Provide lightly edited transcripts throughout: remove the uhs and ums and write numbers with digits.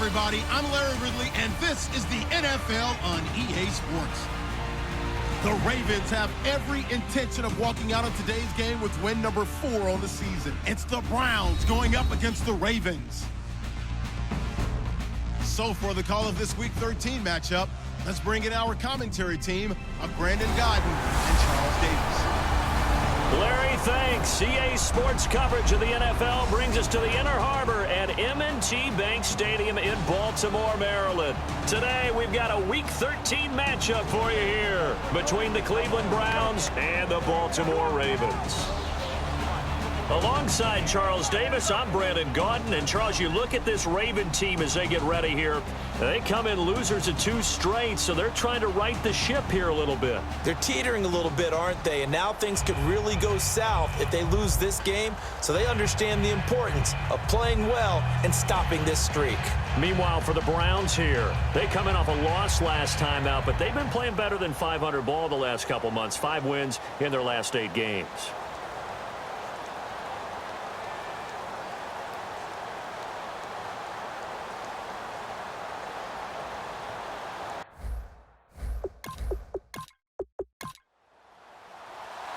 everybody. I'm Larry Ridley, and this is the NFL on EA Sports. The Ravens have every intention of walking out of today's game with win number 4 on the season. It's the Browns going up against the Ravens. So for the call of this Week 13 matchup, let's bring in our commentary team of Brandon Godden and Charles Davis. Larry, thanks. EA Sports coverage of the NFL brings us to the Inner Harbor at M&T Bank Stadium in Baltimore, Maryland. Today, we've got a Week 13 matchup for you here between the Cleveland Browns and the Baltimore Ravens. Alongside Charles Davis, I'm Brandon Gaudin. And Charles, you look at this Raven team as they get ready here. They come in losers of 2 straight, so they're trying to right the ship here a little bit. They're teetering a little bit, aren't they? And now things could really go south if they lose this game. So they understand the importance of playing well and stopping this streak. Meanwhile, for the Browns here, they come in off a loss last time out, but they've been playing better than 500 ball the last couple months. 5 wins in their last 8 games.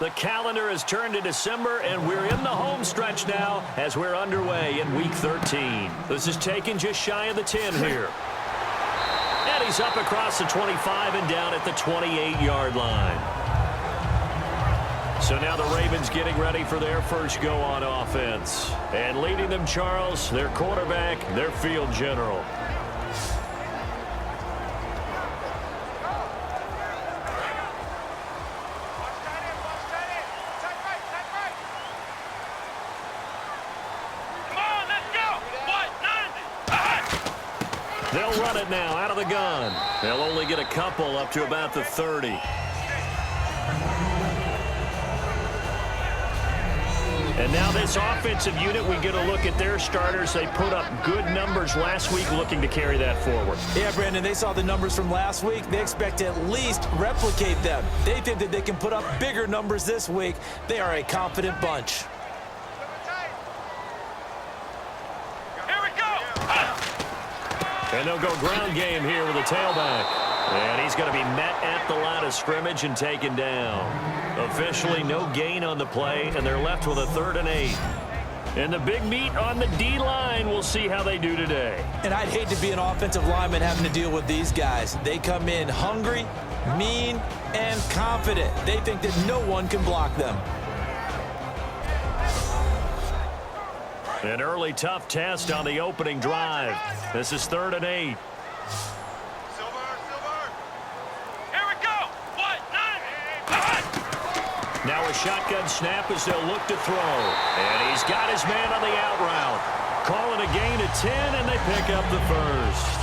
The calendar has turned to December, and we're in the home stretch now as we're underway in Week 13. This is taken just shy of the 10 here. And he's up across the 25 and down at the 28-yard line. So now the Ravens getting ready for their first go on offense. And leading them, Charles, their quarterback, their field general. They'll run it now out of the gun. They'll only get a couple up to about the 30. And now this offensive unit, we get a look at their starters. They put up good numbers last week, looking to carry that forward. Yeah, Brandon, they saw the numbers from last week. They expect to at least replicate them. They think that they can put up bigger numbers this week. They are a confident bunch. And they'll go ground game here with a tailback. And he's going to be met at the line of scrimmage and taken down. Officially no gain on the play, and they're left with a 3rd and 8. And the big meat on the D-line, we'll see how they do today. And I'd hate to be an offensive lineman having to deal with these guys. They come in hungry, mean, and confident. They think that no one can block them. An early tough test on the opening drive. This is 3rd and 8. Here we go. Now a shotgun snap as they'll look to throw. And he's got his man on the out route. Calling a gain of 10, and they pick up the first.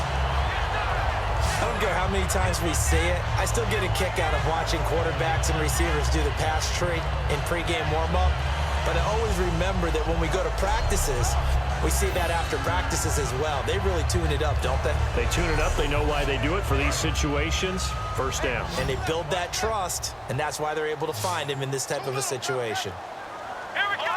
I don't care how many times we see it. I still get a kick out of watching quarterbacks and receivers do the pass tree in pregame warm-up. But I always remember that when we go to practices, we see that after practices as well. They really tune it up, don't they? They tune it up. They know why they do it for these situations. First down. And they build that trust, and that's why they're able to find him in this type of a situation. Here we go.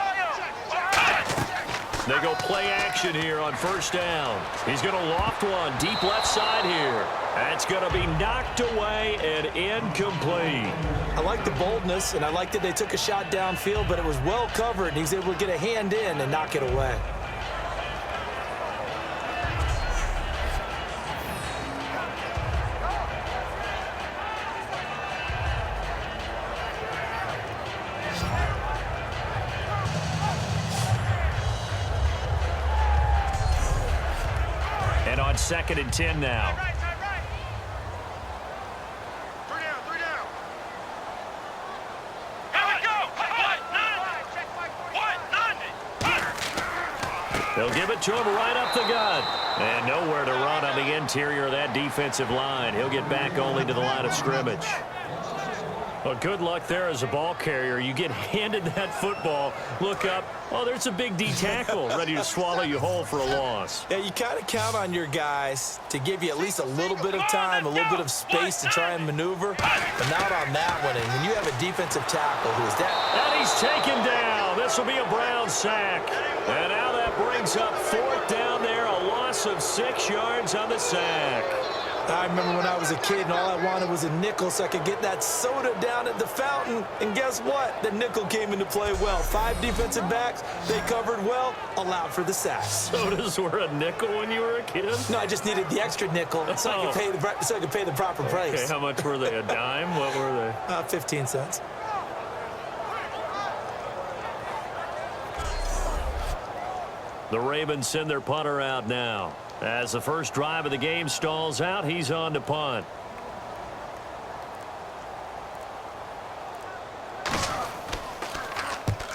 They go play action here on first down. He's going to loft one deep left side here. That's going to be knocked away and incomplete. I like the boldness, and I like that they took a shot downfield, but it was well covered, and he's able to get a hand in and knock it away. And on 2nd and 10 now. They'll give it to him right up the gut. And nowhere to run on the interior of that defensive line. He'll get back only to the line of scrimmage. Well, good luck there as a ball carrier. You get handed that football, look up, oh, there's a big D tackle ready to swallow you whole for a loss. Yeah, you kind of count on your guys to give you at least a little bit of time, a little bit of space to try and maneuver, but not on that one. And when you have a defensive tackle who is that... And he's taken down. This will be a Brown sack. And now that brings up 4th down there, a loss loss of 6 yards on the sack. I remember when I was a kid and all I wanted was a nickel so I could get that soda down at the fountain. And guess what? The nickel came into play well. 5 defensive backs, they covered well, allowed for the sacks. Sodas were a nickel when you were a kid? No, I just needed the extra nickel so I could pay the proper price. Okay, how much were they? A dime? What were they? 15 cents. The Ravens send their punter out now. As the first drive of the game stalls out, he's on to punt.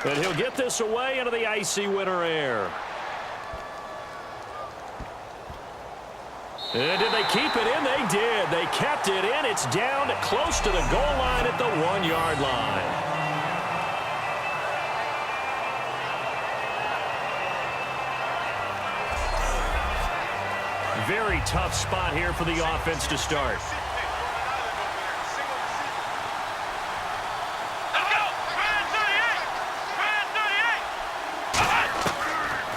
And he'll get this away into the icy winter air. And did they keep it in? They did. They kept it in. It's down close to the goal line at the 1-yard line. Very tough spot here for the offense to start.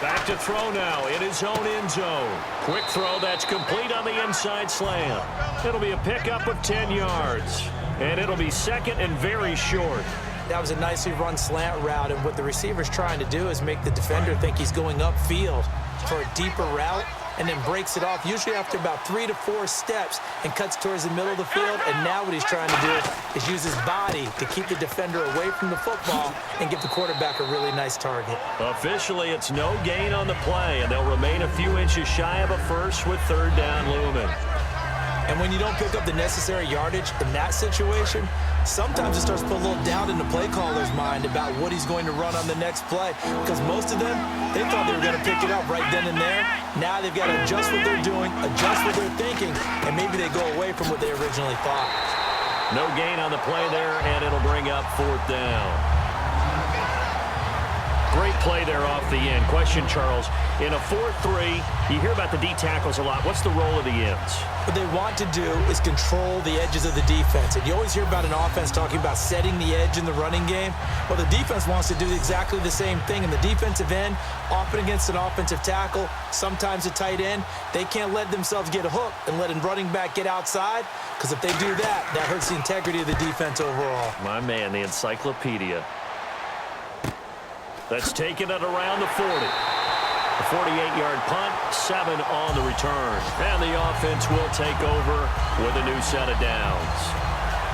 Back to throw now in his own end zone. Quick throw that's complete on the inside slant. It'll be a pickup of 10 yards. And it'll be second and very short. That was a nicely run slant route, and what the receiver's trying to do is make the defender think he's going upfield for a deeper route, and then breaks it off, usually after about 3 to 4 steps, and cuts towards the middle of the field. And now what he's trying to do is use his body to keep the defender away from the football and give the quarterback a really nice target. Officially, it's no gain on the play, and they'll remain a few inches shy of a first with third down looming. And when you don't pick up the necessary yardage in that situation, sometimes it starts to put a little doubt in the play caller's mind about what he's going to run on the next play. Because most of them, they thought they were going to pick it up right then and there. Now they've got to adjust what they're doing, adjust what they're thinking, and maybe they go away from what they originally thought. No gain on the play there, and it'll bring up fourth down. Great play there off the end. Question, Charles, in a 4-3, you hear about the D tackles a lot. What's the role of the ends? What they want to do is control the edges of the defense. And you always hear about an offense talking about setting the edge in the running game. Well, the defense wants to do exactly the same thing. And the defensive end, often against an offensive tackle, sometimes a tight end, they can't let themselves get hooked and let a running back get outside. Because if they do that, that hurts the integrity of the defense overall. My man, the encyclopedia. That's taken it around the 40. A 48-yard punt, 7 on the return. And the offense will take over with a new set of downs.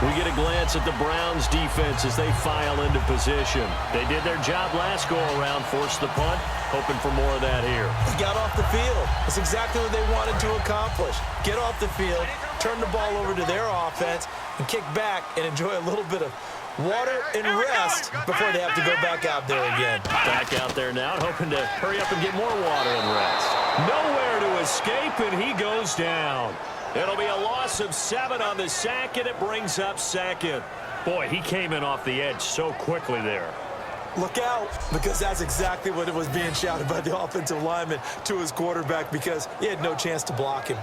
We get a glance at the Browns' defense as they file into position. They did their job last go-around, forced the punt, hoping for more of that here. They got off the field. That's exactly what they wanted to accomplish. Get off the field, turn the ball over to their offense, and kick back and enjoy a little bit of water and rest before they have to go back out there again. Back out there now, hoping to hurry up and get more water and rest. Nowhere to escape, and he goes down. It'll be a loss of 7 on the sack, and it brings up second. Boy, he came in off the edge so quickly there. Look out, because that's exactly what it was being shouted by the offensive lineman to his quarterback, because he had no chance to block him.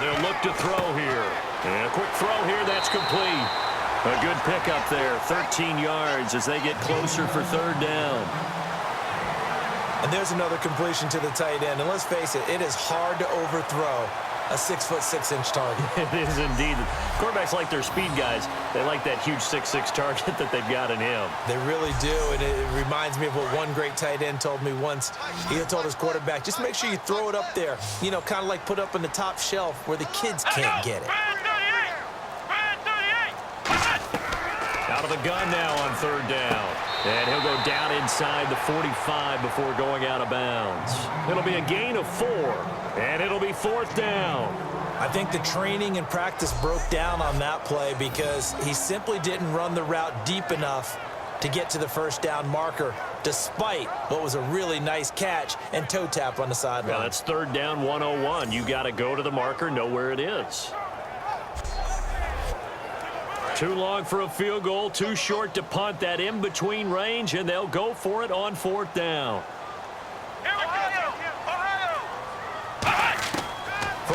They'll look to throw here. And a quick throw here, that's complete. A good pickup there, 13 yards as they get closer for third down. And there's another completion to the tight end. And let's face it, it is hard to overthrow a 6'6" target. It is indeed. Quarterbacks like their speed guys. They like that huge 6'6" target that they've got in him. They really do, and it reminds me of what one great tight end told me once. He told his quarterback, just make sure you throw it up there, you know, kind of like put up on the top shelf where the kids can't get it. Out of the gun now on third down. And he'll go down inside the 45 before going out of bounds. It'll be a gain of 4, and it'll be fourth down. I think the training and practice broke down on that play because he simply didn't run the route deep enough to get to the first down marker, despite what was a really nice catch and toe tap on the sideline. Well, that's third down 101. You got to go to the marker, know where it is. Too long for a field goal, too short to punt. That in-between range, and they'll go for it on fourth down. Here we go.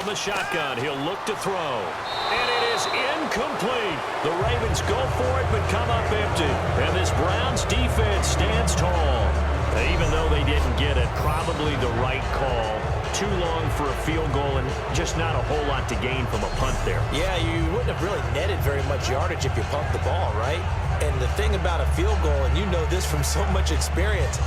the shotgun. He'll look to throw. And it is incomplete. The Ravens go for it but come up empty. And this Browns defense stands tall. Even though they didn't get it, probably the right call. Too long for a field goal and just not a whole lot to gain from a punt there. Yeah, you wouldn't have really netted very much yardage if you pumped the ball, right? And the thing about a field goal, and you know this from so much experience,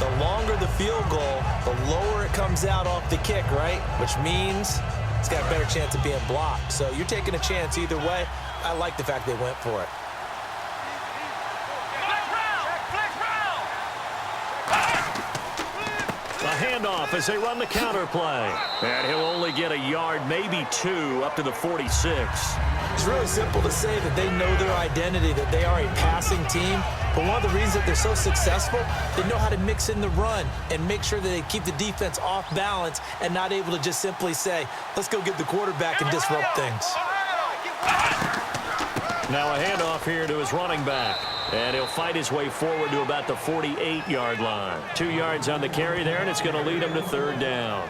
the longer the field goal, the lower it comes out off the kick, right? Which means it's got a better chance of being blocked. So you're taking a chance either way. I like the fact they went for it. A handoff as they run the counter play. And he'll only get a yard, maybe two, up to the 46. It's really simple to say that they know their identity, that they are a passing team. But one of the reasons that they're so successful, they know how to mix in the run and make sure that they keep the defense off balance and not able to just simply say, let's go get the quarterback and disrupt things. Now a handoff here to his running back. And he'll fight his way forward to about the 48-yard line. 2 yards on the carry there, and it's going to lead him to third down.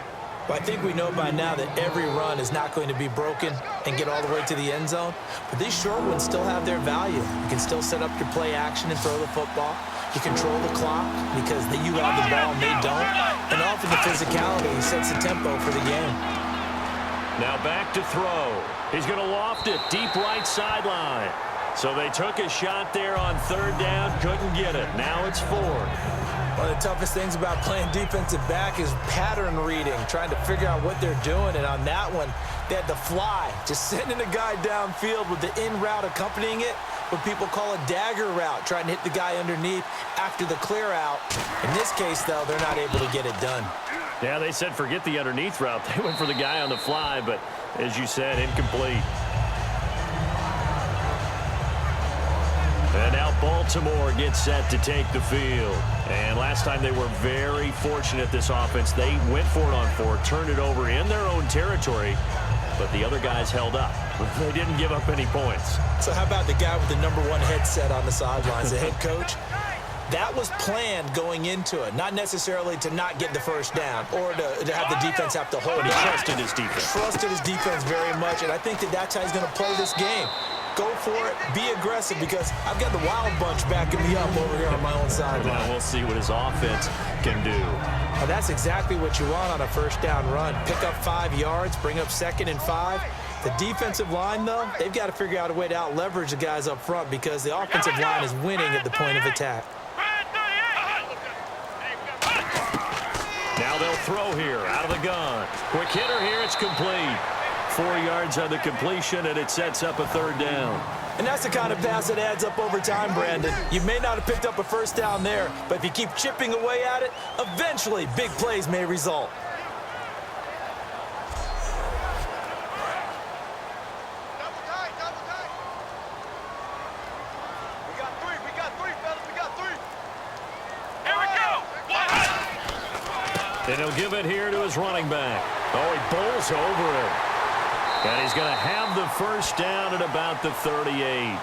Well, I think we know by now that every run is not going to be broken and get all the way to the end zone. But these short ones still have their value. You can still set up your play action and throw the football. You control the clock because you have the ball and they don't. And often the physicality sets the tempo for the game. Now back to throw. He's going to loft it deep right sideline. So they took a shot there on third down, couldn't get it. Now it's fourth. One of the toughest things about playing defensive back is pattern reading, trying to figure out what they're doing. And on that one, they had to fly, just sending a guy downfield with the in route accompanying it, what people call a dagger route, trying to hit the guy underneath after the clear out. In this case, though, they're not able to get it done. Yeah, they said forget the underneath route. They went for the guy on the fly, but as you said, incomplete. And now Baltimore gets set to take the field. And last time they were very fortunate, this offense. They went for it on fourth, turned it over in their own territory, but the other guys held up. They didn't give up any points. So how about the guy with the #1 headset on the sidelines, the head coach? That was planned going into it, not necessarily to not get the first down or to have the defense have to hold it. But he trusted his defense. Trusted his defense very much, and I think that that's how he's going to play this game. Go for it, be aggressive, because I've got the wild bunch backing me up over here on my own sideline. Now we'll see what his offense can do. Well, that's exactly what you want on a first down run. Pick up 5 yards, bring up 2nd and 5. The defensive line, though, they've got to figure out a way to out-leverage the guys up front because the offensive line is winning at the point of attack. Now they'll throw here out of the gun. Quick hitter here, it's complete. 4 yards on the completion, and it sets up a third down. And that's the kind of pass that adds up over time, Brandon. You may not have picked up a first down there, but if you keep chipping away at it, eventually big plays may result. And he'll give it here to his running back. Oh, he bowls over it. And he's going to have the first down at about the 38.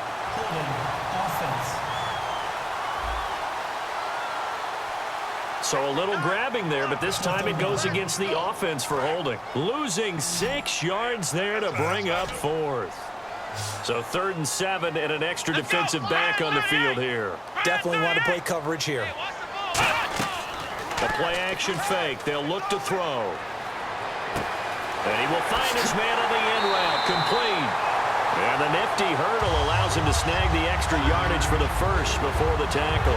So a little grabbing there, but this time it goes against the offense for holding. Losing 6 yards there to bring up fourth. So 3rd and 7 and an extra defensive back on the field here. Definitely want to play coverage here. A play-action fake. They'll look to throw. And he will find his man on the in route. Complete. And the nifty hurdle allows him to snag the extra yardage for the first before the tackle.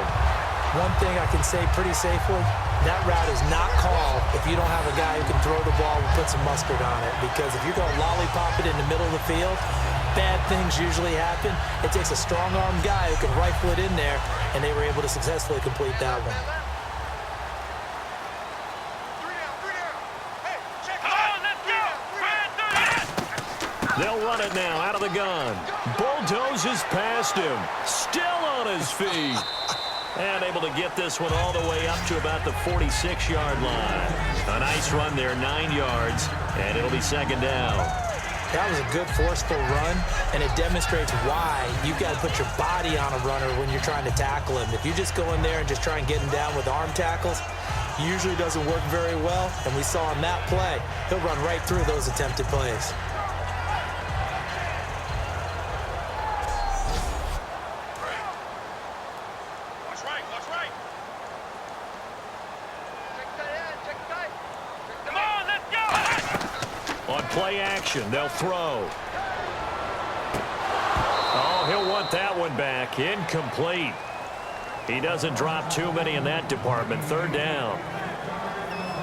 One thing I can say pretty safely, that route is not called if you don't have a guy who can throw the ball and put some mustard on it. Because if you're going to lollipop it in the middle of the field, bad things usually happen. It takes a strong-armed guy who can rifle it in there, and they were able to successfully complete that one. They'll run it now out of the gun. Bulldozes past him. Still on his feet. And able to get this one all the way up to about the 46-yard line. A nice run there, 9 yards, and it'll be 2nd down. That was a good forceful run, and it demonstrates why you've got to put your body on a runner when you're trying to tackle him. If you just go in there and just try and get him down with arm tackles, usually doesn't work very well, and we saw on that play, he'll run right through those attempted plays. Watch right, watch right. Come on, let's go. On play action, they'll throw. Oh, he'll want that one back. Incomplete. He doesn't drop too many in that department. Third down.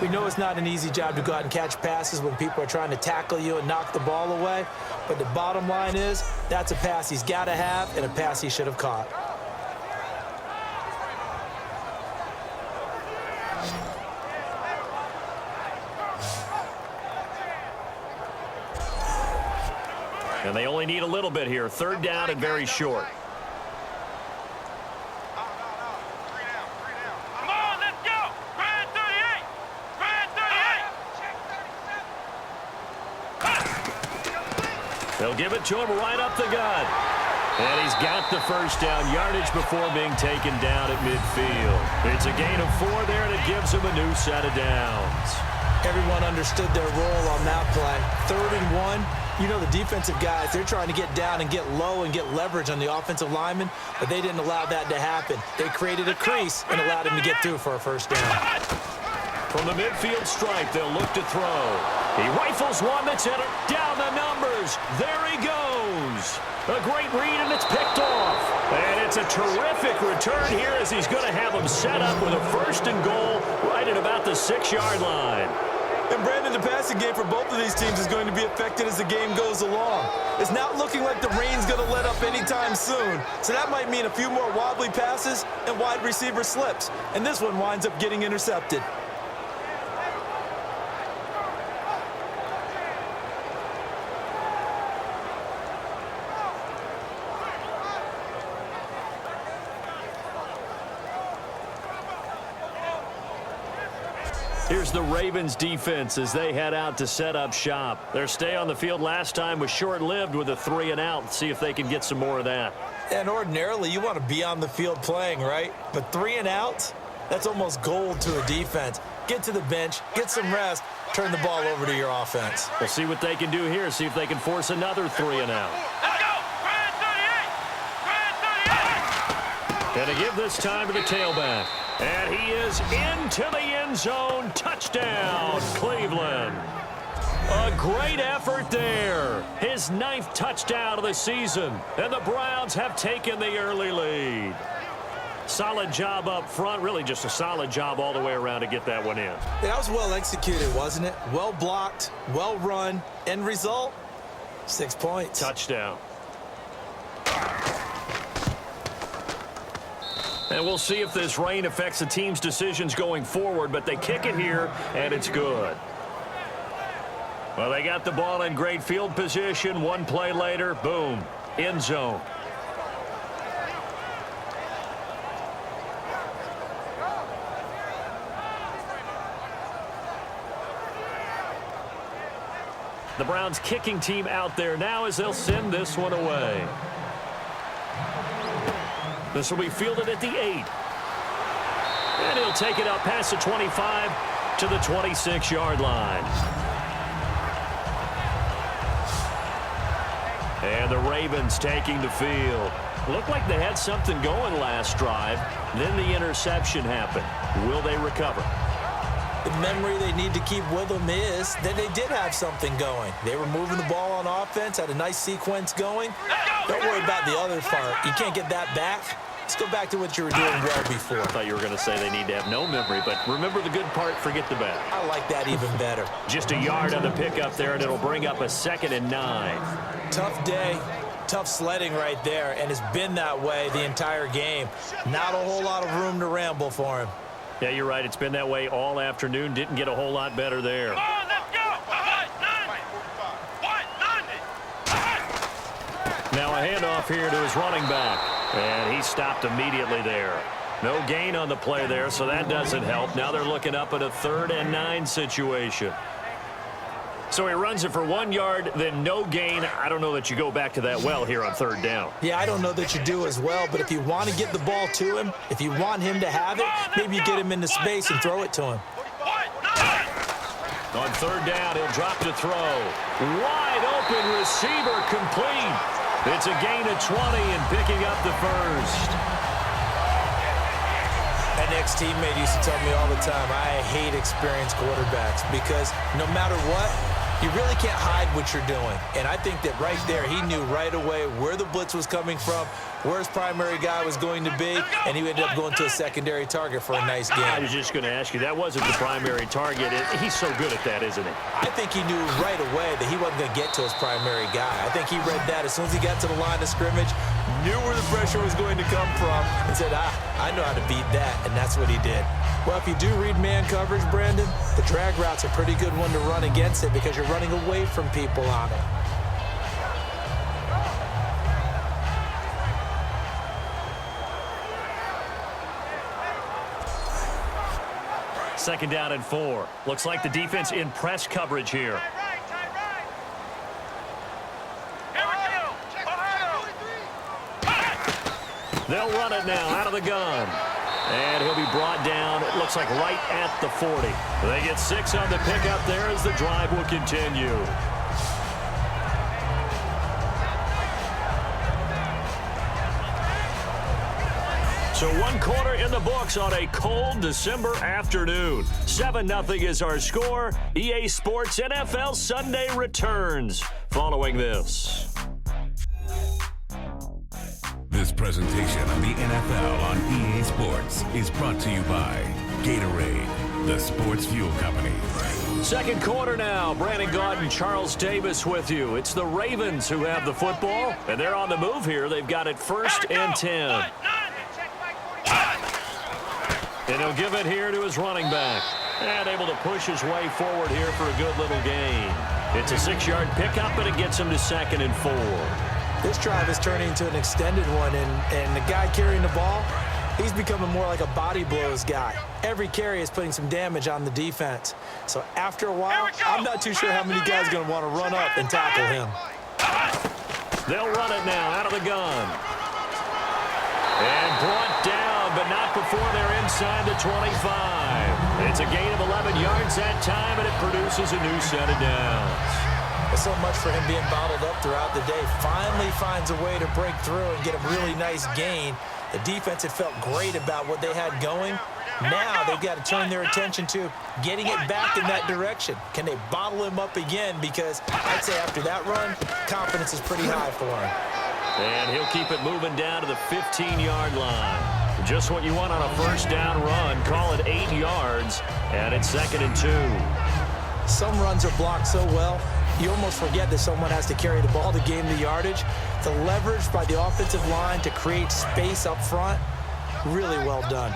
We know it's not an easy job to go out and catch passes when people are trying to tackle you and knock the ball away. But the bottom line is, that's a pass he's got to have and a pass he should have caught. And they only need a little bit here. Third down and very short. Come on, let's go. Grand 38. Grand 38. They'll give it to him right up the gut. And he's got the first down yardage before being taken down at midfield. It's a gain of 4 there, and it gives him a new set of downs. Everyone understood their role on that play. 3rd and 1. You know the defensive guys, they're trying to get down and get low and get leverage on the offensive lineman, but they didn't allow that to happen. They created a crease and allowed him to get through for a first down. From the midfield stripe, they'll look to throw. He rifles one that's in it. Down the numbers. There he goes. A great read, and it's picked off. And it's a terrific return here as he's going to have him set up with a 1st and goal right at about the 6-yard line. And Brandon, the passing game for both of these teams is going to be affected as the game goes along. It's not looking like the rain's going to let up anytime soon. So that might mean a few more wobbly passes and wide receiver slips. And this one winds up getting intercepted. Here's the Ravens defense as they head out to set up shop. Their stay on the field last time was short-lived with a 3 and out. See if they can get some more of that. And ordinarily, you want to be on the field playing, right? But 3 and out, that's almost gold to a defense. Get to the bench, get some rest, turn the ball over to your offense. We'll see what they can do here. See if they can force another 3 and out. Let's go. Grand 38. Grand 38. And to give this time to the tailback. And he is into the end zone. Touchdown, Cleveland. A great effort there. His 9th touchdown of the season. And the Browns have taken the early lead. Solid job up front. Really just a solid job all the way around to get that one in. That was well executed, wasn't it? Well blocked, well run. End result, 6 points. Touchdown. And we'll see if this rain affects the team's decisions going forward, but they kick it here, and it's good. Well, they got the ball in great field position. 1 play later, boom, end zone. The Browns kicking team out there now as they'll send this one away. This will be fielded at the 8. And he'll take it up past the 25 to the 26-yard line. And the Ravens taking the field. Looked like they had something going last drive. Then the interception happened. Will they recover? The memory they need to keep with them is that they did have something going. They were moving the ball on offense, had a nice sequence going. Don't worry about the other part. You can't get that back. Let's go back to what you were doing well before. I thought you were going to say they need to have no memory, but remember the good part, forget the bad. I like that even better. Just a yard on the pickup there, and it'll bring up a 2nd and 9. Tough day, tough sledding right there, and it's been that way the entire game. Not a whole lot of room to ramble for him. Yeah, you're right. It's been that way all afternoon. Didn't get a whole lot better there. Come on, let's go. Now a handoff here to his running back. And he stopped immediately there. No gain on the play there, so that doesn't help. Now they're looking up at a 3rd and 9 situation. So he runs it for 1 yard, then no gain. I don't know that you go back to that well here on third down. Yeah, I don't know that you do as well, but if you want to get the ball to him, if you want him to have it, maybe you get him into space and throw it to him. On third down, he'll drop to throw. Wide open receiver complete. It's a gain of 20 and picking up the first. An ex-teammate used to tell me all the time, I hate experienced quarterbacks because no matter what, you really can't hide what you're doing. And I think that right there, he knew right away where the blitz was coming from, where his primary guy was going to be, and he ended up going to a secondary target for a nice game. I was just going to ask you, that wasn't the primary target. He's so good at that, isn't he? I think he knew right away that he wasn't going to get to his primary guy. I think he read that as soon as he got to the line of scrimmage, knew where the pressure was going to come from, and said, I know how to beat that, and that's what he did. Well, if you do read man coverage, Brandon, the drag route's a pretty good one to run against it because you're running away from people on it. Second down and 4. Looks like the defense in press coverage here. They'll run it now out of the gun. And he'll be brought down, it looks like right at the 40. They get 6 on the pickup there as the drive will continue. So 1 quarter in the books on a cold December afternoon. 7-0 is our score. EA Sports NFL Sunday returns following this. This presentation of the NFL on EA Sports is brought to you by Gatorade, the sports fuel company. Second quarter now. Brandon Gaunt and Charles Davis with you. It's the Ravens who have the football, and they're on the move here. They've got it 1st and 10. And he'll give it here to his running back. And able to push his way forward here for a good little gain. It's a 6-yard pickup, and it gets him to 2nd and 4. This drive is turning into an extended one, and the guy carrying the ball, he's becoming more like a body blows guy. Every carry is putting some damage on the defense. So after a while, I'm not too sure how many guys are going to want to run up and tackle him. They'll run it now out of the gun. And brought down, but not before they're inside the 25. It's a gain of 11 yards that time, and it produces a new set of downs. So much for him being bottled up throughout the day. Finally finds a way to break through and get a really nice gain. The defense had felt great about what they had going. Now they've got to turn their attention to getting it back in that direction. Can they bottle him up again? Because I'd say after that run, confidence is pretty high for him. And he'll keep it moving down to the 15-yard line. Just what you want on a first down run. Call it 8 yards, and it's 2nd and 2. Some runs are blocked so well, you almost forget that someone has to carry the ball to gain the yardage. The leverage by the offensive line to create space up front, really well done.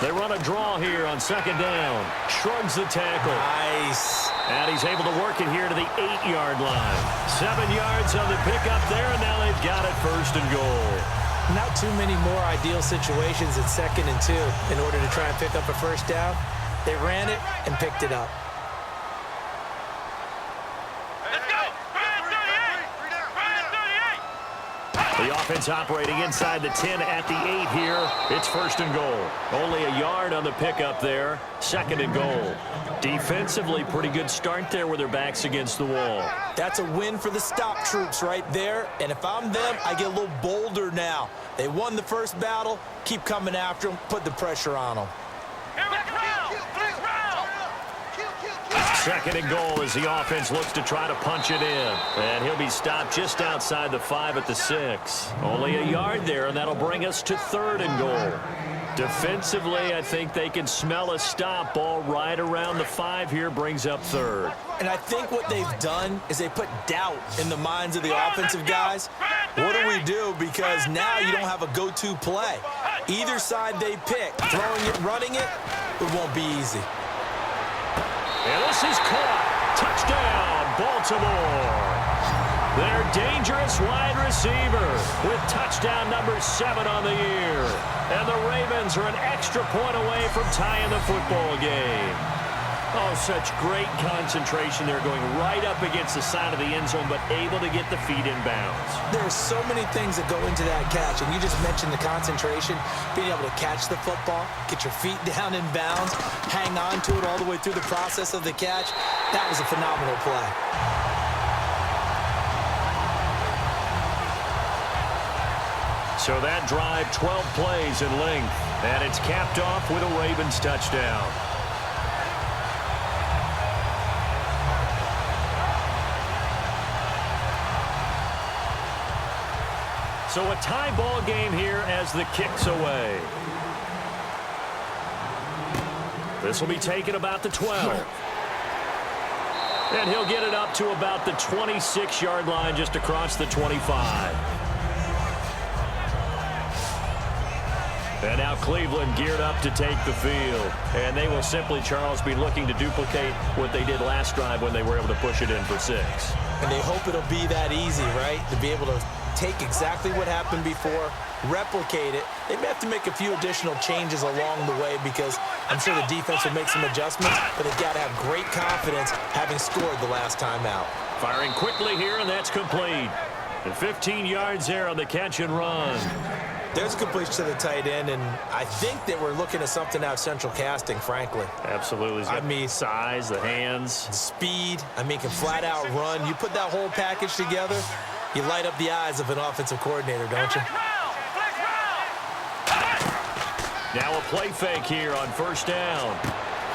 They run a draw here on 2nd down. Shrugs the tackle. Nice. And he's able to work it here to the 8-yard line. 7 yards on the pickup there, and now they've got it 1st and goal. Not too many more ideal situations at 2nd and 2 in order to try and pick up a first down. They ran it and picked it up. The offense operating inside the 10 at the 8 here. It's 1st and goal. Only a yard on the pickup there. 2nd and goal. Defensively, pretty good start there with their backs against the wall. That's a win for the stop troops right there. And if I'm them, I get a little bolder now. They won the first battle. Keep coming after them. Put the pressure on them. 2nd and goal as the offense looks to try to punch it in. And he'll be stopped just outside the 5 at the 6. Only a yard there, and that'll bring us to 3rd and goal. Defensively, I think they can smell a stop. Ball right around the 5 here brings up 3rd. And I think what they've done is they put doubt in the minds of the offensive guys. What do we do? Because now you don't have a go-to play. Either side they pick, throwing it, running it, it won't be easy. And this is caught. Touchdown, Baltimore. Their dangerous wide receiver with touchdown number 7 on the year. And the Ravens are an extra point away from tying the football game. Oh, such great concentration. They're going right up against the side of the end zone, but able to get the feet in bounds. There's so many things that go into that catch, and you just mentioned the concentration, being able to catch the football, get your feet down in bounds, hang on to it all the way through the process of the catch. That was a phenomenal play. So that drive, 12 plays in length, and it's capped off with a Ravens touchdown. So a tie ball game here as the kick's away. This will be taken about the 12. And he'll get it up to about the 26-yard line just across the 25. And now Cleveland geared up to take the field. And they will simply, Charles, be looking to duplicate what they did last drive when they were able to push it in for 6. And they hope it'll be that easy, right? To be able to take exactly what happened before, replicate it. They may have to make a few additional changes along the way because I'm sure the defense will make some adjustments, but they've got to have great confidence having scored the last time out. Firing quickly here, and that's complete. And 15 yards there on the catch and run. There's a completion to the tight end, and I think that we're looking at something out of central casting, frankly. Absolutely. I mean, size, the hands. Speed. I mean, can flat out run. You put that whole package together, you light up the eyes of an offensive coordinator, don't you? Now a play fake here on first down.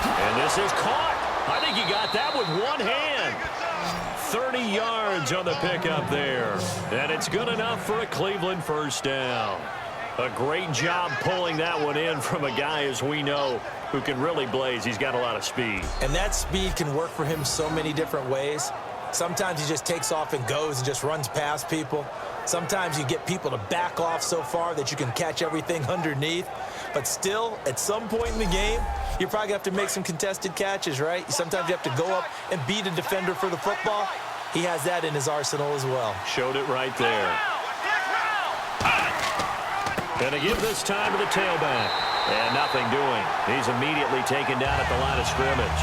And this is caught. I think he got that with one hand. 30 yards on the pickup there. And it's good enough for a Cleveland first down. A great job pulling that one in from a guy, as we know, who can really blaze. He's got a lot of speed. And that speed can work for him so many different ways. Sometimes he just takes off and goes and just runs past people. Sometimes you get people to back off so far that you can catch everything underneath. But still, at some point in the game, you're probably going to have to make some contested catches, right? Sometimes you have to go up and beat a defender for the football. He has that in his arsenal as well. Showed it right there. Gonna give this time to the tailback. And nothing doing. He's immediately taken down at the line of scrimmage.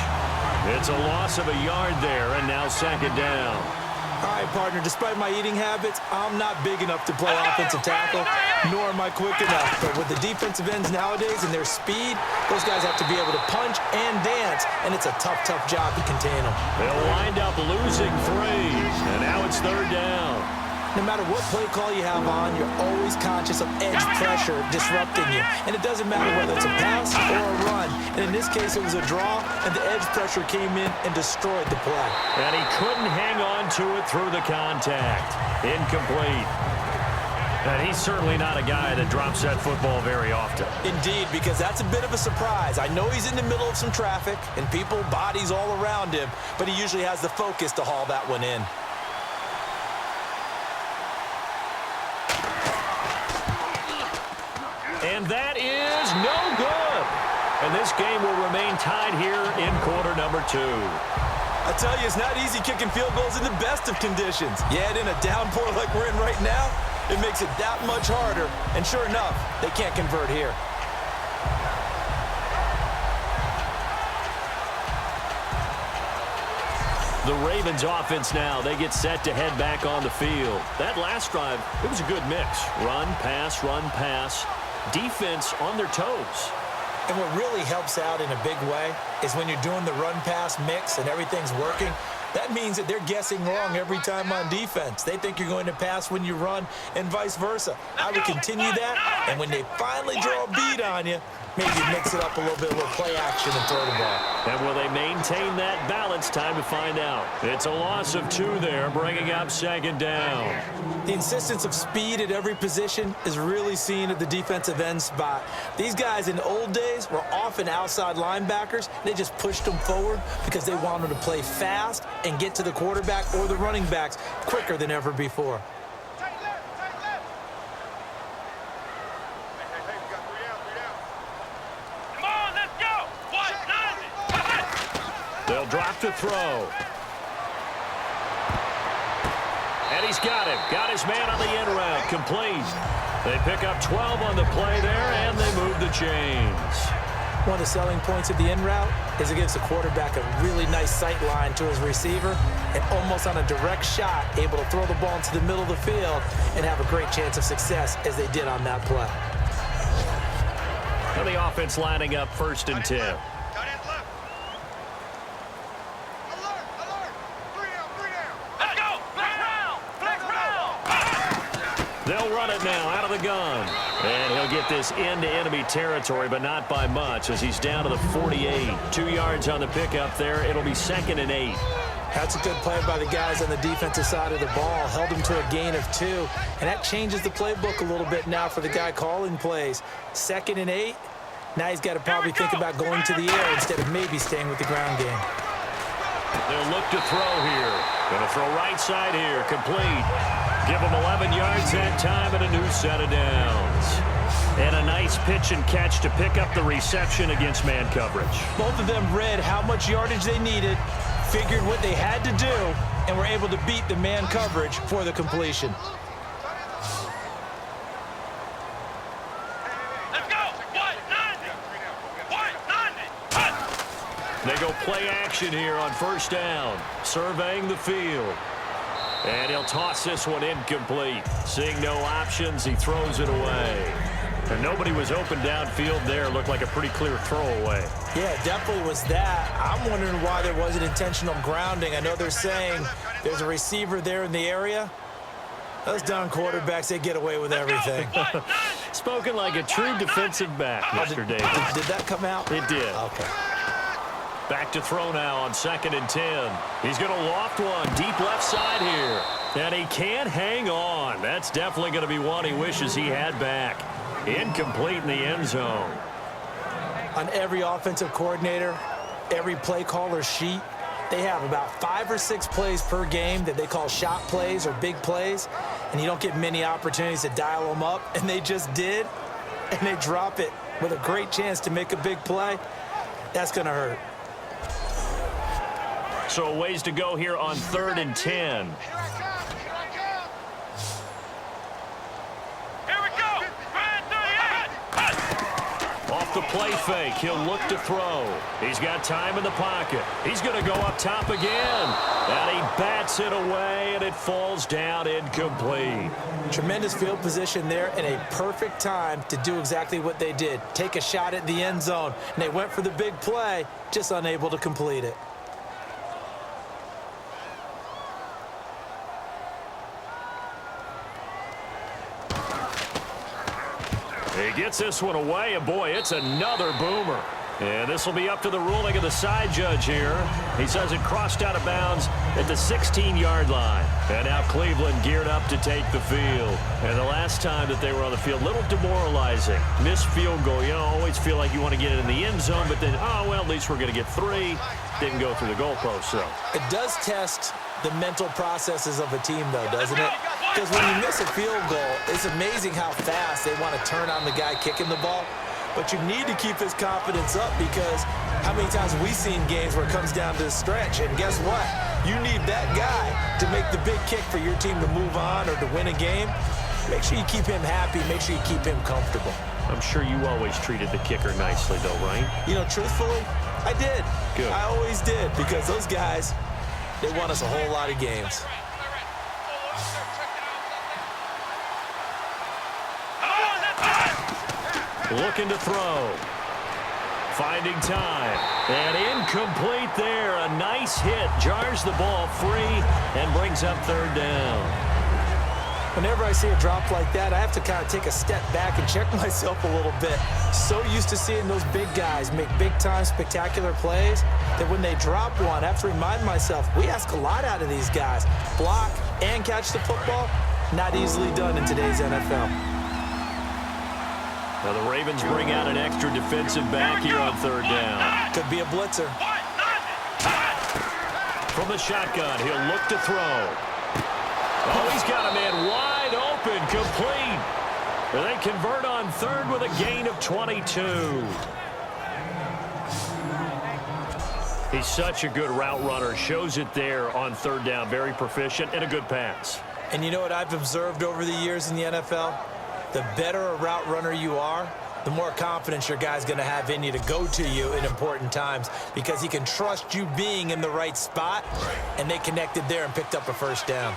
It's a loss of a yard there, and now second down. All right, partner, despite my eating habits, I'm not big enough to play offensive tackle, nor am I quick enough. But with the defensive ends nowadays and their speed, those guys have to be able to punch and dance, and it's a tough, tough job to contain them. They'll wind up losing 3, and now it's third down. No matter what play call you have on, you're always conscious of edge pressure disrupting you. And it doesn't matter whether it's a pass or a run. And in this case, it was a draw, and the edge pressure came in and destroyed the play. And he couldn't hang on to it through the contact. Incomplete. And he's certainly not a guy that drops that football very often. Indeed, because that's a bit of a surprise. I know he's in the middle of some traffic, and people, bodies all around him, but he usually has the focus to haul that one in. And that is no good. And this game will remain tied here in quarter number 2. I tell you, it's not easy kicking field goals in the best of conditions. Yet in a downpour like we're in right now, it makes it that much harder. And sure enough, they can't convert here. The Ravens offense now, they get set to head back on the field. That last drive, it was a good mix. Run, pass, defense on their toes. And what really helps out in a big way is when you're doing the run-pass mix and everything's working, that means that they're guessing wrong every time on defense. They think you're going to pass when you run and vice versa. I would continue that, and when they finally draw a beat on you, maybe mix it up a little bit, a little play action and throw the ball. And will they maintain that balance? Time to find out. It's a loss of 2 there, bringing up second down. The insistence of speed at every position is really seen at the defensive end spot. These guys in the old days were often outside linebackers. They just pushed them forward because they wanted to play fast and get to the quarterback or the running backs quicker than ever before. They'll drop to throw. And And he's got him. Got his man on the in route. Complete. They pick up 12 on the play there, and they move the chains. One of the selling points of the in route is it gives the quarterback a really nice sight line to his receiver and almost on a direct shot, able to throw the ball into the middle of the field and have a great chance of success as they did on that play. And the offense lining up 1st and 10. Tight end left. Alert, alert. 3 down. Let's go. Flex round. Flex round. They'll run it now out of the gun. And he'll get this into enemy territory, but not by much as he's down to the 48. 2 yards on the pickup there. It'll be 2nd and 8. That's a good play by the guys on the defensive side of the ball. Held them to a gain of 2. And that changes the playbook a little bit now for the guy calling plays. 2nd and 8. Now he's got to probably think about going to the air instead of maybe staying with the ground game. They'll look to throw here. Going to throw right side here. Complete. Give him 11 yards that time and a new set of downs. And a nice pitch and catch to pick up the reception against man coverage. Both of them read how much yardage they needed, figured what they had to do, and were able to beat the man coverage for the completion. Let's go. White 90. White 90. They go play action here on 1st down. Surveying the field. And he'll toss this one incomplete. Seeing no options, he throws it away. And nobody was open downfield there. Looked like a pretty clear throwaway. Yeah, it definitely was that. I'm wondering why there wasn't intentional grounding. I know they're saying there's a receiver there in the area. Those down quarterbacks, they get away with everything. Spoken like a true defensive back, Mr. Davis. Did that come out? It did. Okay. Back to throw now on 2nd and 10. He's going to loft one deep left side here. And he can't hang on. That's definitely going to be one he wishes he had back. Incomplete in the end zone. On every offensive coordinator, every play caller sheet, they have about 5 or 6 plays per game that they call shot plays or big plays. And you don't get many opportunities to dial them up. And they just did. And they drop it with a great chance to make a big play. That's going to hurt. So a ways to go here on 3rd and 10. Here I come. Here we go. Brand 38. Off the play fake, he'll look to throw. He's got time in the pocket. He's going to go up top again. And he bats it away, and it falls down incomplete. Tremendous field position there and a perfect time to do exactly what they did. Take a shot at the end zone. And they went for the big play, just unable to complete it. He gets this one away, and boy, it's another boomer. And this will be up to the ruling of the side judge here. He says it crossed out of bounds at the 16-yard line. And now Cleveland geared up to take the field. And the last time that they were on the field, a little demoralizing. Missed field goal. You know, always feel like you want to get it in the end zone, but then, oh, well, at least we're going to get 3. Didn't go through the goalpost, so. It does test the mental processes of a team, though, doesn't it? Because when you miss a field goal, it's amazing how fast they want to turn on the guy kicking the ball. But you need to keep his confidence up because how many times have we seen games where it comes down to the stretch? And guess what? You need that guy to make the big kick for your team to move on or to win a game. Make sure you keep him happy. Make sure you keep him comfortable. I'm sure you always treated the kicker nicely, though, right? You know, truthfully, I did. Good. I always did because those guys, they won us a whole lot of games. Looking to throw. Finding time. And incomplete there. A nice hit. Jars the ball free and brings up 3rd down. Whenever I see a drop like that, I have to kind of take a step back and check myself a little bit. So used to seeing those big guys make big-time spectacular plays that when they drop one, I have to remind myself, we ask a lot out of these guys. Block and catch the football, not easily done in today's NFL. Now the Ravens bring out an extra defensive back here on 3rd down. Could be a blitzer. From the shotgun, he'll look to throw. Oh, he's got a man wide open, complete. And they convert on 3rd with a gain of 22. He's such a good route runner. Shows it there on 3rd down. Very proficient and a good pass. And you know what I've observed over the years in the NFL? The better a route runner you are, the more confidence your guy's going to have in you to go to you in important times because he can trust you being in the right spot, and they connected there and picked up a first down.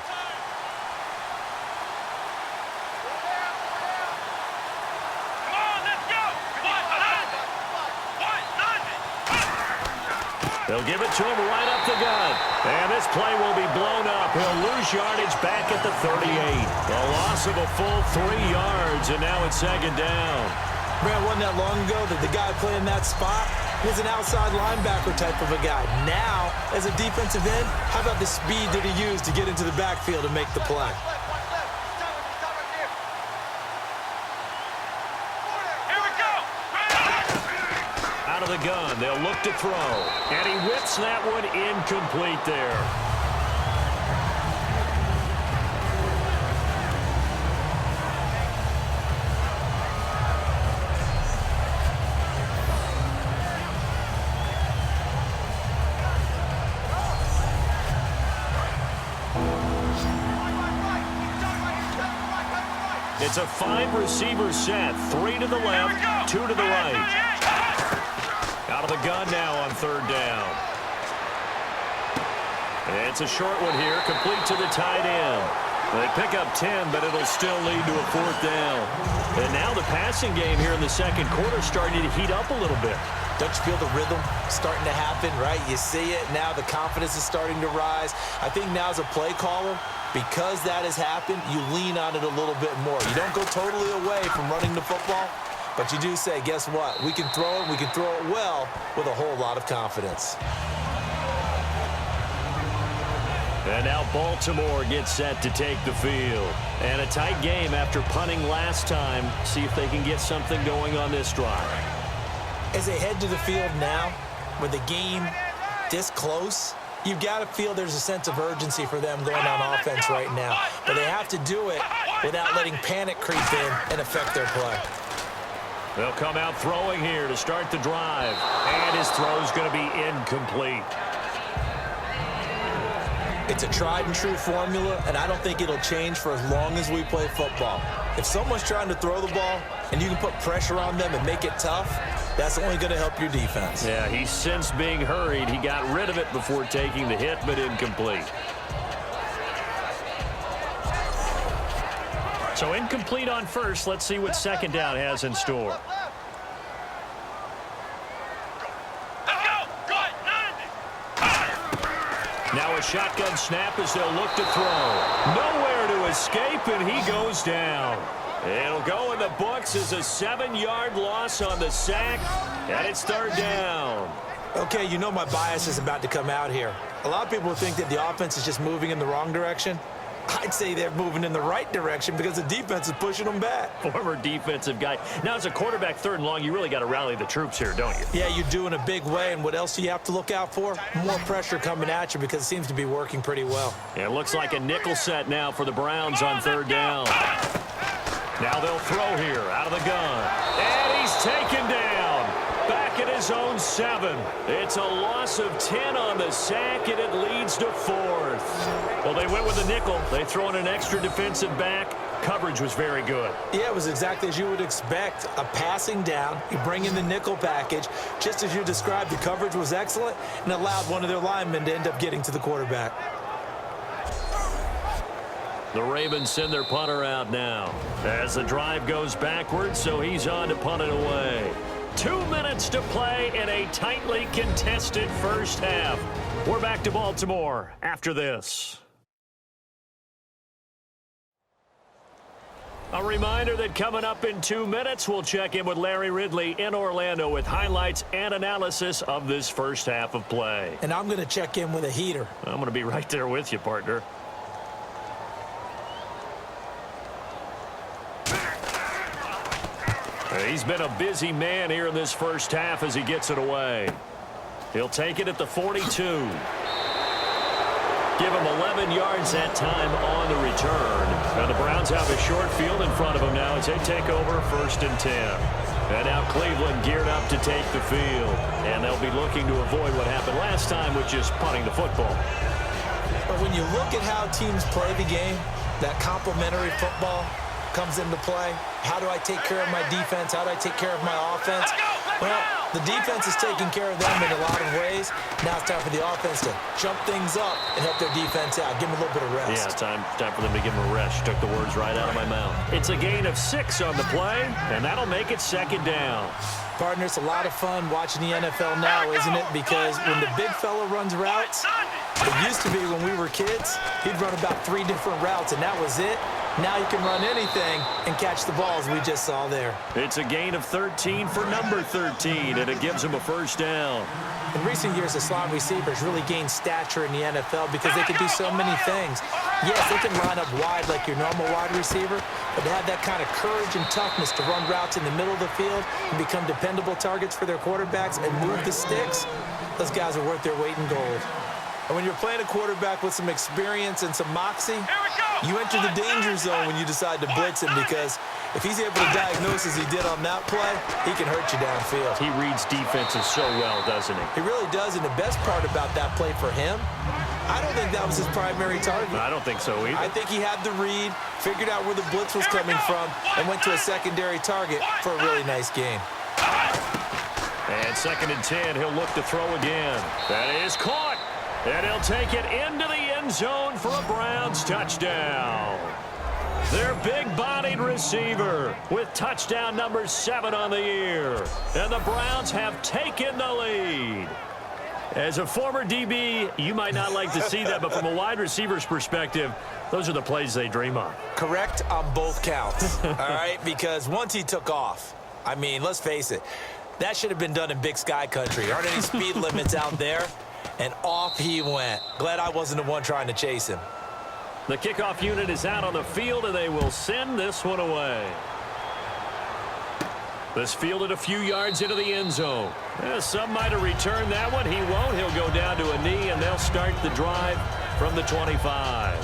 They'll give it to him right up the gut. And this play will be blown up. He'll lose yardage back at the 38. A loss of a full 3 yards, and now it's second down. Man, wasn't that long ago that the guy playing that spot was an outside linebacker type of a guy. Now, as a defensive end, how about the speed that he used to get into the backfield and make the play? Out of the gun, they'll look to throw. And he whips that one incomplete there. It's a 5-receiver set. 3 to the left, 2 to the right. Out of the gun now on third down. It's a short one here, complete to the tight end. They pick up 10, but it'll still lead to a fourth down. And now the passing game here in the second quarter starting to heat up a little bit. Don't you feel the rhythm starting to happen, right? You see it now. The confidence is starting to rise. I think now as a play caller, because that has happened, you lean on it a little bit more. You don't go totally away from running the football, but you do say, guess what? We can throw it. We can throw it well with a whole lot of confidence. And now Baltimore gets set to take the field. And a tight game after punting last time. See if they can get something going on this drive. As they head to the field now, with the game this close, you've got to feel there's a sense of urgency for them going on offense right now. But they have to do it without letting panic creep in and affect their play. They'll come out throwing here to start the drive. And his throw's going to be incomplete. It's a tried-and-true formula, and I don't think it'll change for as long as we play football. If someone's trying to throw the ball and you can put pressure on them and make it tough, that's only going to help your defense. Yeah, he's since being hurried. He got rid of it before taking the hit, but incomplete. So incomplete on first. Let's see what second down has in store. Now a shotgun snap as they'll look to throw. Nowhere to escape, and he goes down. It'll go in the books as a 7-yard loss on the sack, and it's third down. Okay, you know my bias is about to come out here. A lot of people think that the offense is just moving in the wrong direction. I'd say they're moving in the right direction because the defense is pushing them back. Former defensive guy. Now, as a quarterback, third and long, you really got to rally the troops here, don't you? Yeah, you do in a big way. And what else do you have to look out for? More pressure coming at you because it seems to be working pretty well. Yeah, it looks like a nickel set now for the Browns on third down. Now they'll throw here out of the gun. And he's taken down. Back at his own 7. It's a loss of 10 on the sack, and it leads to fourth. Well, they went with a nickel. They throw in an extra defensive back. Coverage was very good. Yeah, it was exactly as you would expect. A passing down. You bring in the nickel package. Just as you described, the coverage was excellent and allowed one of their linemen to end up getting to the quarterback. The Ravens send their punter out now as the drive goes backwards, so he's on to punt it away. 2 minutes to play in a tightly contested first half. We're back to Baltimore after this. A reminder that coming up in 2 minutes, we'll check in with Larry Ridley in Orlando with highlights and analysis of this first half of play. And I'm going to check in with a heater. I'm going to be right there with you, partner. He's been a busy man here in this first half as he gets it away. He'll take it at the 42. Give him 11 yards that time on the return. Now the Browns have a short field in front of them now as they take over first and 10. And now Cleveland geared up to take the field. And they'll be looking to avoid what happened last time, which is punting the football. But when you look at how teams play the game, that complementary football comes into play. How do I take care of my defense? How do I take care of my offense? Well, the defense is taking care of them in a lot of ways. Now it's time for the offense to jump things up and help their defense out. Give them a little bit of rest. Yeah, time for them to give them a rest. Took the words right out of my mouth. It's a gain of 6 on the play, and that'll make it 2nd down. Partner, it's a lot of fun watching the NFL now, isn't it? Because when the big fella runs routes, it used to be when we were kids, he'd run about 3 different routes, and that was it. Now you can run anything and catch the balls we just saw there. It's a gain of 13 for number 13, and it gives him a 1st down. In recent years, the slot receivers really gained stature in the NFL because they can do so many things. Yes, they can line up wide like your normal wide receiver, but to have that kind of courage and toughness to run routes in the middle of the field and become dependable targets for their quarterbacks and move the sticks, those guys are worth their weight in gold. And when you're playing a quarterback with some experience and some moxie, you enter the danger zone when you decide to blitz him, because if he's able to diagnose as he did on that play, he can hurt you downfield. He reads defenses so well, doesn't he? He really does, and the best part about that play for him, I don't think that was his primary target. I don't think so either. I think he had the read, figured out where the blitz was coming from, and went to a secondary target for a really nice gain. And 2nd and 10, he'll look to throw again. That is caught. And he'll take it into the end zone for a Browns touchdown. Their big-bodied receiver with touchdown number 7 on the year. And the Browns have taken the lead. As a former DB, you might not like to see that, but from a wide receiver's perspective, those are the plays they dream of. Correct on both counts, all right? Because once he took off, I mean, let's face it, that should have been done in Big Sky country. Aren't any speed limits out there? And off he went. Glad I wasn't the one trying to chase him. The kickoff unit is out on the field, and they will send this one away. This fielded a few yards into the end zone. Some might have returned that one. He won't. He'll go down to a knee, and they'll start the drive from the 25.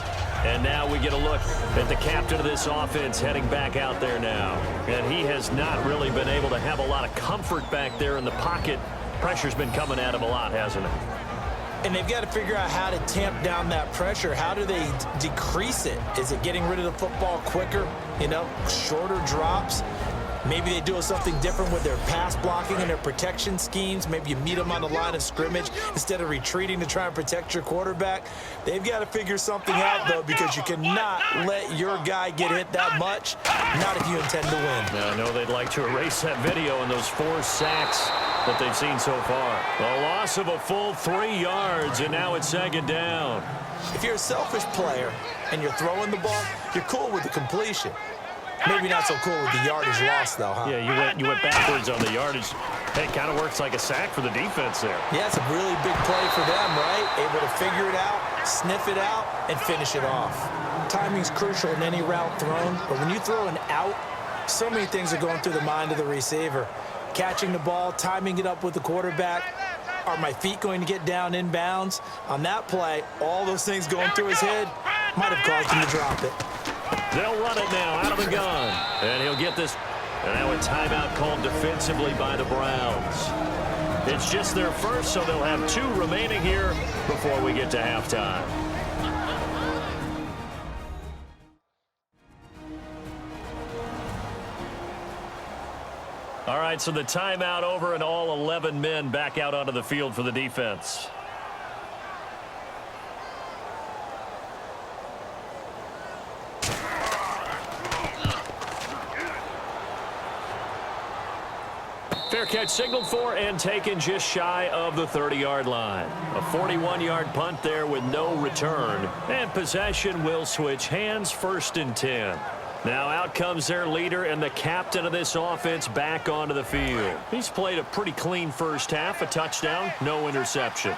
And now we get a look at the captain of this offense heading back out there now. And he has not really been able to have a lot of comfort back there in the pocket. Pressure's been coming at him a lot, hasn't it? And they've got to figure out how to tamp down that pressure. How do they decrease it? Is it getting rid of the football quicker? You know, shorter drops? Maybe they do something different with their pass blocking and their protection schemes. Maybe you meet them on the line of scrimmage instead of retreating to try and protect your quarterback. They've got to figure something out, though, because you cannot let your guy get hit that much, not if you intend to win. Now, I know they'd like to erase that video and those 4 sacks that they've seen so far. A loss of a full 3 yards, and now it's 2nd down. If you're a selfish player and you're throwing the ball, you're cool with the completion. Maybe not so cool with the yardage loss, though, huh? Yeah, you went backwards on the yardage. Hey, it kind of works like a sack for the defense there. Yeah, it's a really big play for them, right? Able to figure it out, sniff it out, and finish it off. Timing's crucial in any route thrown, but when you throw an out, so many things are going through the mind of the receiver. Catching the ball, timing it up with the quarterback. Are my feet going to get down inbounds? On that play, all those things going through his head might have caused him to drop it. They'll run it now out of the gun. And he'll get this. And now a timeout called defensively by the Browns. It's just their first, so they'll have 2 remaining here before we get to halftime. All right, so the timeout over and all 11 men back out onto the field for the defense. Fair catch signaled for and taken just shy of the 30-yard line. A 41-yard punt there with no return. And possession will switch hands, 1st and 10. Now out comes their leader and the captain of this offense back onto the field. He's played a pretty clean first half, a touchdown, no interceptions.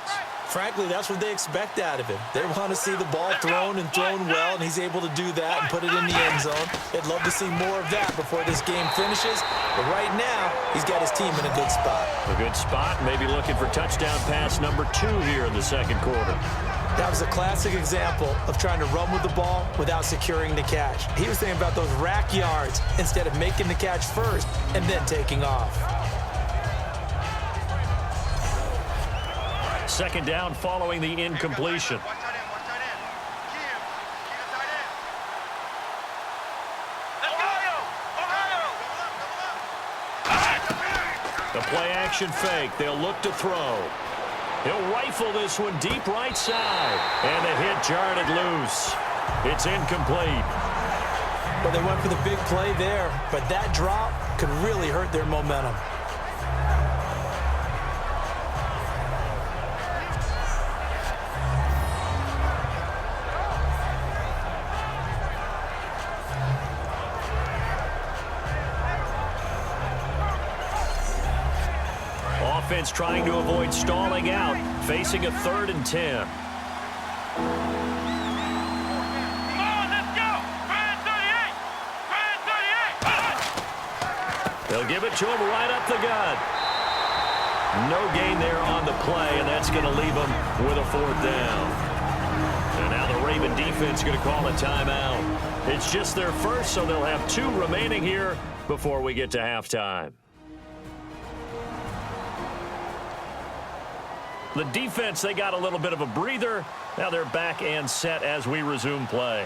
Frankly, that's what they expect out of him. They want to see the ball thrown and thrown well, and he's able to do that and put it in the end zone. They'd love to see more of that before this game finishes. But right now, he's got his team in a good spot. A good spot, maybe looking for touchdown pass number 2 here in the 2nd quarter. That was a classic example of trying to run with the ball without securing the catch. He was thinking about those rack yards instead of making the catch first and then taking off. 2nd down following the incompletion. The play-action fake. They'll look to throw. He'll rifle this one deep right side. And the hit jarred it loose. It's incomplete. Well, they went for the big play there, but that drop could really hurt their momentum. Offense trying to avoid stalling out, facing a 3rd and 10. Come on, let's go! Grand 38! Grand 38! They'll give it to him right up the gut. No gain there on the play, and that's going to leave them with a 4th down. And now the Raven defense is going to call a timeout. It's just their first, so they'll have 2 remaining here before we get to halftime. The defense, they got a little bit of a breather. Now they're back and set as we resume play.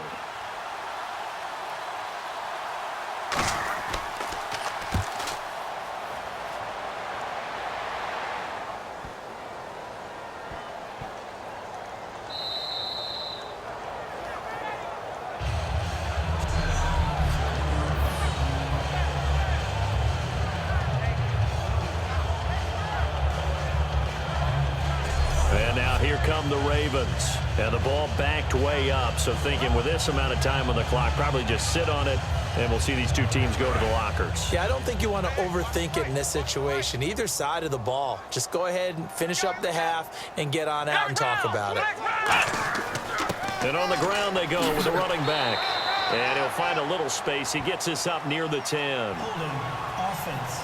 And now here come the Ravens. And the ball backed way up. So thinking with this amount of time on the clock, probably just sit on it, and we'll see these 2 teams go to the lockers. Yeah, I don't think you want to overthink it in this situation. Either side of the ball. Just go ahead and finish up the half and get on out and talk about it. And on the ground they go with the running back. And he'll find a little space. He gets this up near the 10. Offense.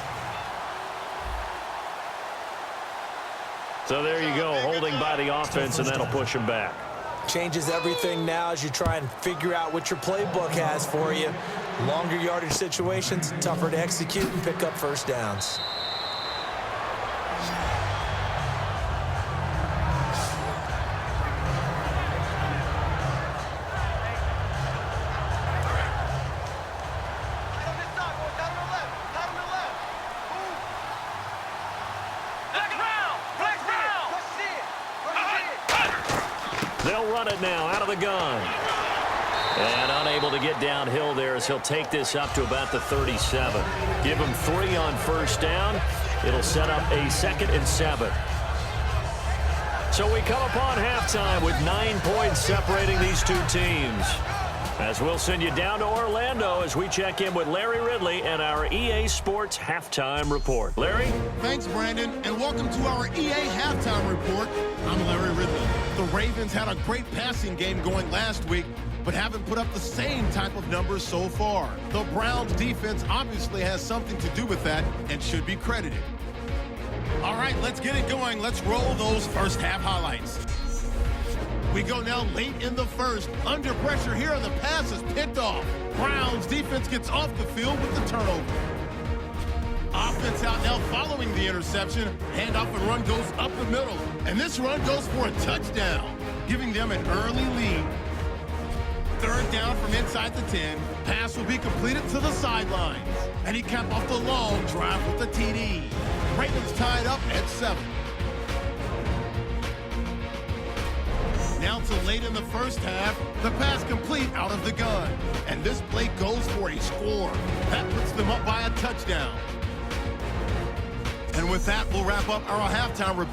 So there you go, holding by the offense, and that'll push him back. Changes everything now as you try and figure out what your playbook has for you. Longer yardage situations, tougher to execute and pick up first downs. They'll run it now out of the gun. And unable to get downhill there as he'll take this up to about the 37. Give him 3 on first down. It'll set up a 2nd and 7. So we come upon halftime with 9 points separating these 2 teams. As we'll send you down to Orlando as we check in with Larry Ridley and our EA Sports Halftime Report. Larry? Thanks, Brandon, and welcome to our EA Halftime Report. I'm Larry Ridley. The Ravens had a great passing game going last week, but haven't put up the same type of numbers so far. The Browns defense obviously has something to do with that and should be credited. All right, let's get it going. Let's roll those first half highlights. We go now late in the first. Under pressure here, the pass is picked off. Browns defense gets off the field with the turnover. Offense out now following the interception. Handoff and run goes up the middle. And this run goes for a touchdown, giving them an early lead. 3rd down from inside the 10. Pass will be completed to the sidelines. And he capped off the long drive with the TD. Ravens tied up at 7. Now to late in the first half, the pass complete out of the gun. And this play goes for a score. That puts them up by a touchdown. And with that, we'll wrap up our halftime report.